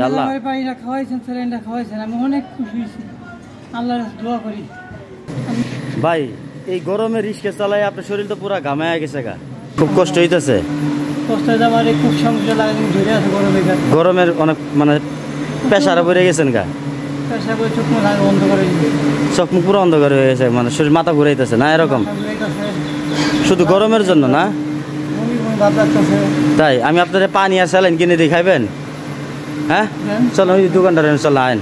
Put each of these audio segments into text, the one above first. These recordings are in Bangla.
আল্লাহ পানিটা খাওয়াইছেন, স্যালাইনটা খাওয়াইছেন, আমি অনেক খুশি হয়েছি। আল্লাহর দোয়া করি। ভাই এই গরমে রিস্কে চালাই আপনার শরীর তো পুরো ঘামায় গেছে গা, খুব কষ্ট হইতেছে। কষ্ট হইতে আমার খুব সমস্যা লাগে, ধরে আছে গরমের অনেক মানে প্রেসারে পড়ে গেছেন গা, পেশা করে চোখ মুখ বন্ধ করে চোখ মুখ পুরো অন্ধকার হয়ে গেছে, মানে শরীর মাথা ঘুরাইতেছে না এরকম, শুধু গরমের জন্য না? তাই আমি আপনাদের পানি আর স্যালাইন কিনে দিই, খাইবেন? হ্যাঁ চলো ওই দোকানদার চলো আইন।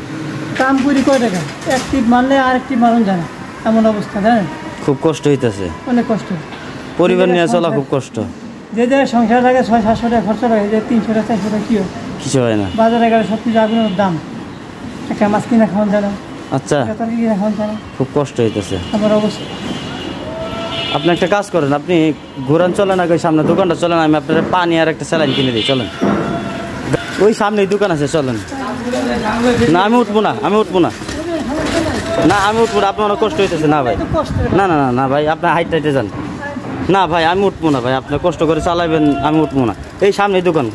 কাম করি কয় টাকা, এক টিপ মারলে আর এক টিপ মারুন যায় না, এমন অবস্থা। জানেন খুব কষ্ট হইতেছে, অনেক কষ্ট। পরিবার নিয়ে চলা খুব কষ্ট। যে যে সংসার লাগে 600-700 টাকা খরচা লাগে, যে 300-400 টাকা কি হয়, কিছু হয় না। বাজারে গেলে সব কিছু আগুনের দাম, একটা মাছ কিনে খাওয়ান যায় না। আচ্ছা কিনে খাওয়ান যায় না, খুব কষ্ট হইতেছে আমার অবস্থা। আপনি একটা কাজ করেন, আপনি ঘুরান চলেন আগে, সামনে দোকানটা চলেন, আমি আপনার পানি আর একটা স্যালাইন কিনে দিই, চলেন। ওই সামনেই দোকান আছে, চলেন। না আমি উঠবো না, আমি উঠবো না, না আমি উঠবো না, আপনার অনেক কষ্ট হইতেছে। না ভাই না না না না ভাই, আপনার হাইট টাইটে যান। না ভাই আমি উঠবো না ভাই, আপনি কষ্ট করে চালাইবেন, আমি উঠবো না। এই সামনেই দোকান।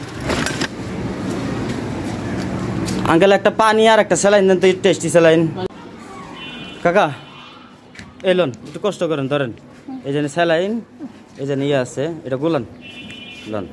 আঙ্কেল একটা পানি আর একটা স্যালাইন দেন তো, টেস্টি স্যালাইন। কাকা এলন একটু কষ্ট করেন, ধরেন এই জন্য স্যালাইন, এই জন্য ইয়ে আছে, এটা গুলান লন।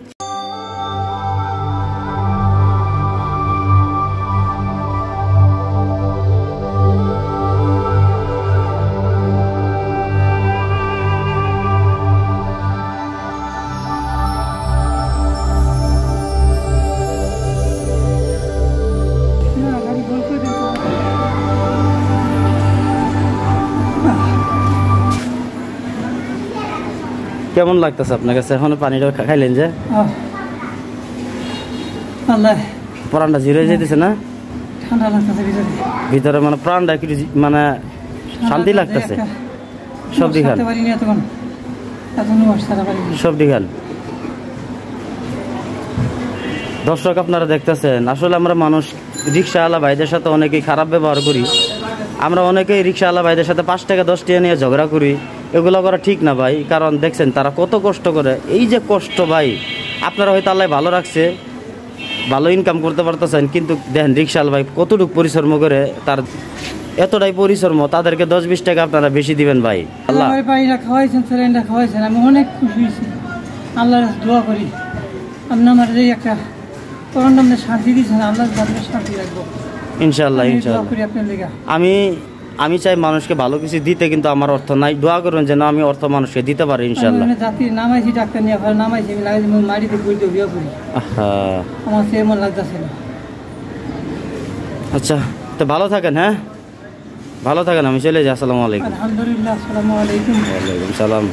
কেমন লাগতেছে আপনার কাছে এখন পানিটা খাইলেন যে? প্রাণটা জিরে যেতেছে না? ঠান্ডা লাগতেছে ভিতরে, মানে প্রাণটা একটু মানে শান্তি লাগতেছে। সবজি খান, সবজি খান। দর্শক আপনারা দেখতেছেন, আসলে আমরা মানুষ রিক্সাওয়ালা ভাইদের সাথে অনেকেই খারাপ ব্যবহার করি। আমরা অনেকেই রিক্সাওয়ালা ভাইদের সাথে 5 টাকা 10 টাকা নিয়ে ঝগড়া করি, এগুলো করা ঠিক না ভাই। কারণ দেখছেন তারা কত কষ্ট করে, এই যে কষ্ট ভাই, আপনারা হয়তো আল্লাহ ভালো রাখছে, ভালো ইনকাম করতে পারতেছেন, কিন্তু দেখেন রিক্সাওয়ালা ভাই কতটুকু পরিশ্রম করে, তার এতটাই পরিশ্রম, তাদেরকে 10-20 টাকা আপনারা বেশি দিবেন ভাই। আল্লাহ পানিটা খাওয়াইছেন, স্যালাইনটা খাওয়াইছেন, আমি অনেক খুশি হয়েছি। আল্লাহর দোয়া করি আপনি আমার এই একটা করোনা শান্তি দিয়েছেন, আল্লাহ শান্তি রাখবো ইনশাআল্লাহ। ইনশাআল্লাহ আমি চাই মানুষকে ভালো কিছু দিতে, কিন্তু আমার অর্থ নাই। দোয়া করবেন যেন আমি অর্থ মানুষকে দিতে পারি ইনশাআল্লাহ। জাতির নামাইছি, ডাক্তার নিয়ে নামাইছি, আমি লাগাইছি মাটিতে বইতে বিয়ে করি, আমার সে এমন লাগতেছে না। আচ্ছা তো ভালো থাকেন, হ্যাঁ ভালো থাকেন, আমি চলে যাই। আসসালামু আলাইকুম। আলহামদুলিল্লাহ, আসসালামু আলাইকুম। ওয়ালাইকুম সালাম।